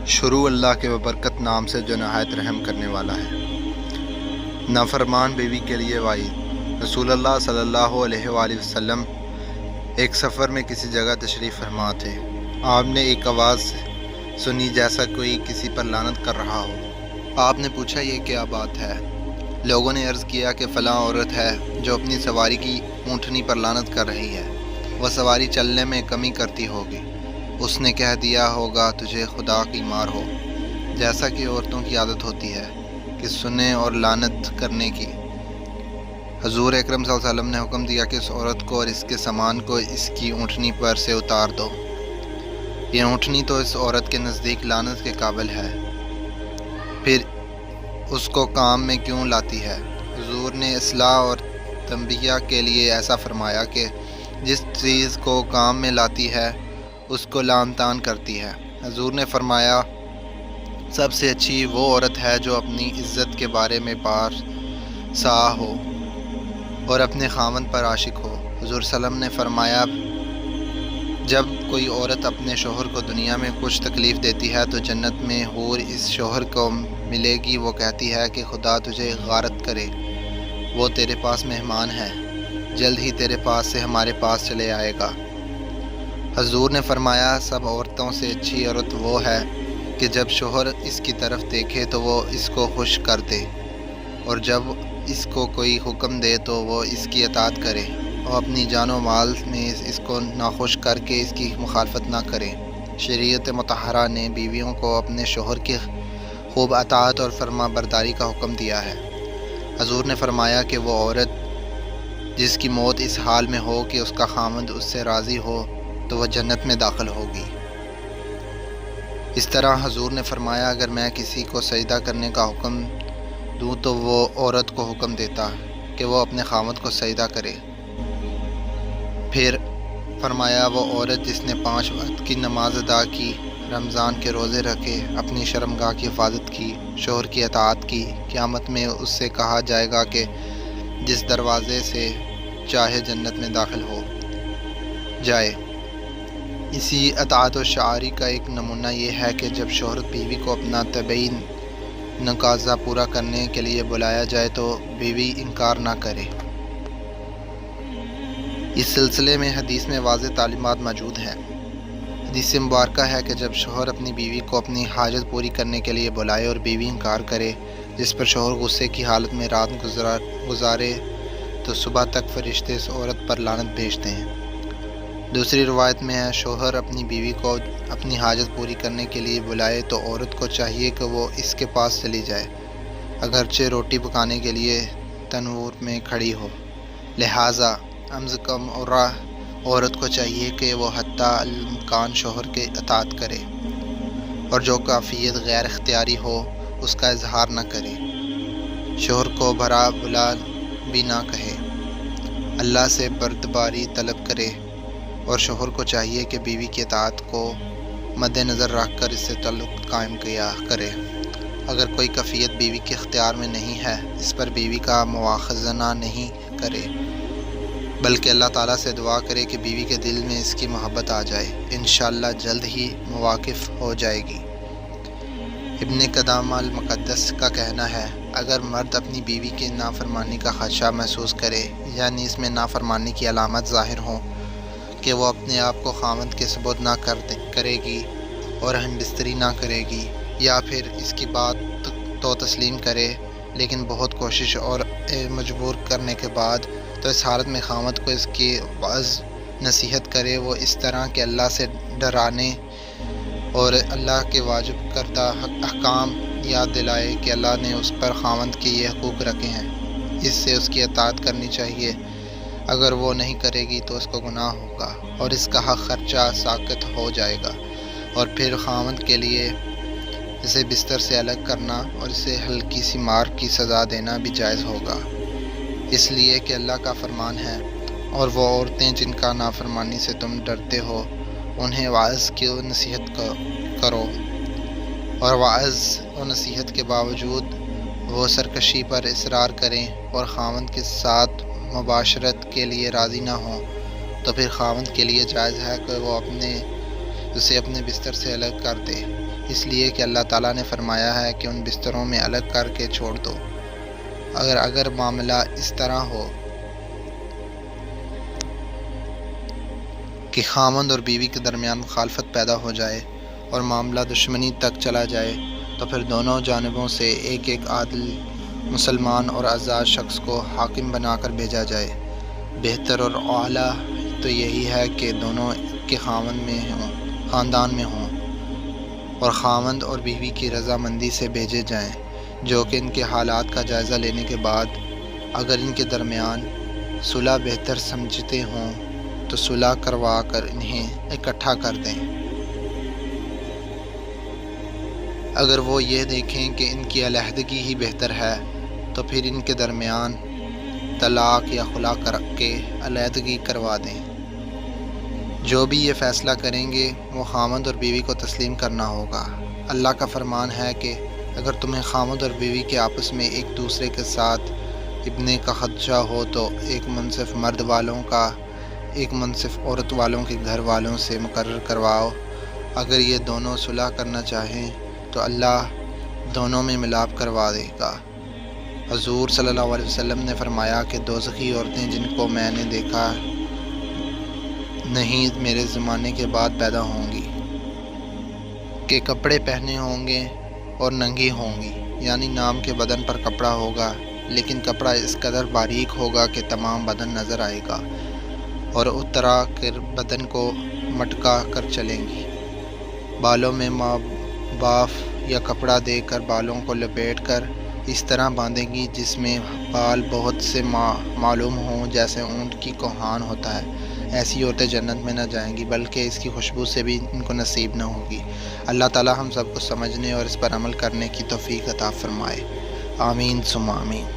شروع اللہ کے ببرکت نام سے جو نہایت رحم کرنے والا ہے۔ نافرمان بیوی کے لیے وعید۔ رسول اللہ صلی اللہ علیہ وآلہ وسلم ایک سفر میں کسی جگہ تشریف فرما تھے۔ آپ نے ایک آواز سنی جیسا کوئی کسی پر لعنت کر رہا ہو۔ آپ نے پوچھا یہ کیا بات ہے؟ لوگوں نے عرض کیا کہ فلاں عورت ہے جو اپنی سواری کی اونٹنی پر لعنت کر رہی ہے، وہ سواری چلنے میں کمی کرتی ہوگی، اس نے کہہ دیا ہوگا تجھے خدا کی مار ہو، جیسا کہ عورتوں کی عادت ہوتی ہے کہ سنیں اور لعنت کرنے کی۔ حضور اکرم صلی اللہ علیہ وسلم نے حکم دیا کہ اس عورت کو اور اس کے سامان کو اس کی اونٹنی پر سے اتار دو۔ یہ اونٹنی تو اس عورت کے نزدیک لعنت کے قابل ہے، پھر اس کو کام میں کیوں لاتی ہے؟ حضور نے اصلاح اور تنبیہ کے لیے ایسا فرمایا کہ جس چیز کو کام میں لاتی ہے اس کو لعن طعن کرتی ہے۔ حضور نے فرمایا سب سے اچھی وہ عورت ہے جو اپنی عزت کے بارے میں پارسا ہو اور اپنے خاوند پر عاشق ہو۔ حضور صلی اللہ علیہ وسلم نے فرمایا جب کوئی عورت اپنے شوہر کو دنیا میں کچھ تکلیف دیتی ہے تو جنت میں حور اس شوہر کو ملے گی، وہ کہتی ہے کہ خدا تجھے غارت کرے، وہ تیرے پاس مہمان ہے، جلد ہی تیرے پاس سے ہمارے پاس چلے آئے گا۔ حضور نے فرمایا سب عورتوں سے اچھی عورت وہ ہے کہ جب شوہر اس کی طرف دیکھے تو وہ اس کو خوش کر دے، اور جب اس کو کوئی حکم دے تو وہ اس کی اطاعت کرے، اور اپنی جان و مال میں اس کو ناخوش کر کے اس کی مخالفت نہ کرے۔ شریعت مطہرہ نے بیویوں کو اپنے شوہر کی خوب اطاعت اور فرما برداری کا حکم دیا ہے۔ حضور نے فرمایا کہ وہ عورت جس کی موت اس حال میں ہو کہ اس کا خاوند اس سے راضی ہو تو وہ جنت میں داخل ہوگی۔ اس طرح حضور نے فرمایا اگر میں کسی کو سجدہ کرنے کا حکم دوں تو وہ عورت کو حکم دیتا کہ وہ اپنے خاوند کو سجدہ کرے۔ پھر فرمایا وہ عورت جس نے 5 وقت کی نماز ادا کی، رمضان کے روزے رکھے، اپنی شرمگاہ کی حفاظت کی، شوہر کی اطاعت کی، قیامت میں اس سے کہا جائے گا کہ جس دروازے سے چاہے جنت میں داخل ہو جائے۔ اسی اطاعت و شعاری کا ایک نمونہ یہ ہے کہ جب شوہر بیوی کو اپنا طبعی تقاضا پورا کرنے کے لیے بلایا جائے تو بیوی انکار نہ کرے۔ اس سلسلے میں حدیث میں واضح تعلیمات موجود ہیں۔ حدیث مبارکہ ہے کہ جب شوہر اپنی بیوی کو اپنی حاجت پوری کرنے کے لیے بلائے اور بیوی انکار کرے، جس پر شوہر غصے کی حالت میں رات گزارے تو صبح تک فرشتے اس عورت پر لعنت بھیجتے ہیں۔ دوسری روایت میں ہے شوہر اپنی بیوی کو اپنی حاجت پوری کرنے کے لیے بلائے تو عورت کو چاہیے کہ وہ اس کے پاس چلی جائے، اگرچہ روٹی پکانے کے لیے تنور میں کھڑی ہو۔ لہٰذا امز کم عورت کو چاہیے کہ وہ حتیٰ الامکان شوہر کے اطاعت کرے، اور جو کیفیت غیر اختیاری ہو اس کا اظہار نہ کرے، شوہر کو بھرا بلا بھی نہ کہے، اللہ سے بردباری طلب کرے، اور شوہر کو چاہیے کہ بیوی کی اطاعت کو مد نظر رکھ کر اس سے تعلق قائم کیا کرے۔ اگر کوئی کیفیت بیوی کے اختیار میں نہیں ہے اس پر بیوی کا مواخذہ نہیں کرے، بلکہ اللہ تعالیٰ سے دعا کرے کہ بیوی کے دل میں اس کی محبت آ جائے، انشاءاللہ جلد ہی مواقف ہو جائے گی۔ ابن قدامہ المقدس کا کہنا ہے اگر مرد اپنی بیوی کی نافرمانی کا خدشہ محسوس کرے، یعنی اس میں نافرمانی کی علامت ظاہر ہوں کہ وہ اپنے آپ کو خاوند کے سپرد نہ کرے گی اور ہم بستری نہ کرے گی، یا پھر اس کی بات تو تسلیم کرے لیکن بہت کوشش اور مجبور کرنے کے بعد، تو اس حالت میں خاوند کو اس کی وعظ نصیحت کرے، وہ اس طرح کہ اللہ سے ڈرانے اور اللہ کے واجب کردہ احکام یاد دلائے کہ اللہ نے اس پر خاوند کے یہ حقوق رکھے ہیں، اس سے اس کی اطاعت کرنی چاہیے۔ اگر وہ نہیں کرے گی تو اس کو گناہ ہوگا اور اس کا حق خرچہ ساقط ہو جائے گا، اور پھر خاوند کے لیے اسے بستر سے الگ کرنا اور اسے ہلکی سی مار کی سزا دینا بھی جائز ہوگا، اس لیے کہ اللہ کا فرمان ہے اور وہ عورتیں جن کا نافرمانی سے تم ڈرتے ہو انہیں وعظ کی نصیحت کرو، اور وعظ و نصیحت کے باوجود وہ سرکشی پر اصرار کریں اور خاوند کے ساتھ مباشرت کے لیے راضی نہ ہوں، تو پھر خاوند کے لیے جائز ہے کہ وہ اسے اپنے بستر سے الگ کر دے، اس لیے کہ اللہ تعالیٰ نے فرمایا ہے کہ ان بستروں میں الگ کر کے چھوڑ دو۔ اگر معاملہ اس طرح ہو کہ خامند اور بیوی کے درمیان مخالفت پیدا ہو جائے اور معاملہ دشمنی تک چلا جائے تو پھر دونوں جانبوں سے ایک ایک عادل مسلمان اور آزاد شخص کو حاکم بنا کر بھیجا جائے۔ بہتر اور اعلیٰ تو یہی ہے کہ دونوں کے خاندان میں ہوں اور خاوند اور بیوی کی رضامندی سے بھیجے جائیں، جو کہ ان کے حالات کا جائزہ لینے کے بعد اگر ان کے درمیان صلح بہتر سمجھتے ہوں تو صلح کروا کر انہیں اکٹھا کر دیں۔ اگر وہ یہ دیکھیں کہ ان کی علیحدگی ہی بہتر ہے تو پھر ان کے درمیان طلاق یا خلا کر کے علیحدگی کروا دیں۔ جو بھی یہ فیصلہ کریں گے وہ خامند اور بیوی کو تسلیم کرنا ہوگا۔ اللہ کا فرمان ہے کہ اگر تمہیں خامند اور بیوی کے آپس میں ایک دوسرے کے ساتھ ابنے کا خدشہ ہو تو ایک منصف مرد والوں کا ایک منصف عورت والوں کے گھر والوں سے مقرر کرواؤ۔ اگر یہ دونوں صلح کرنا چاہیں تو اللہ دونوں میں ملاپ کروا دے گا۔ حضور صلی اللہ علیہ وسلم نے فرمایا کہ دوزخی عورتیں جن کو میں نے دیکھا نہیں میرے زمانے کے بعد پیدا ہوں گی کہ کپڑے پہنے ہوں گے اور ننگی ہوں گی، یعنی نام کے بدن پر کپڑا ہوگا لیکن کپڑا اس قدر باریک ہوگا کہ تمام بدن نظر آئے گا، اور اترا کر بدن کو مٹکا کر چلیں گی۔ بالوں میں ماں باف یا کپڑا دے کر بالوں کو لپیٹ کر اس طرح باندھیں گی جس میں بال بہت سے معلوم ہوں جیسے اونٹ کی کوہان ہوتا ہے۔ ایسی عورتیں جنت میں نہ جائیں گی بلکہ اس کی خوشبو سے بھی ان کو نصیب نہ ہوگی۔ اللہ تعالی ہم سب کو سمجھنے اور اس پر عمل کرنے کی توفیق عطا فرمائے۔ آمین ثم آمین۔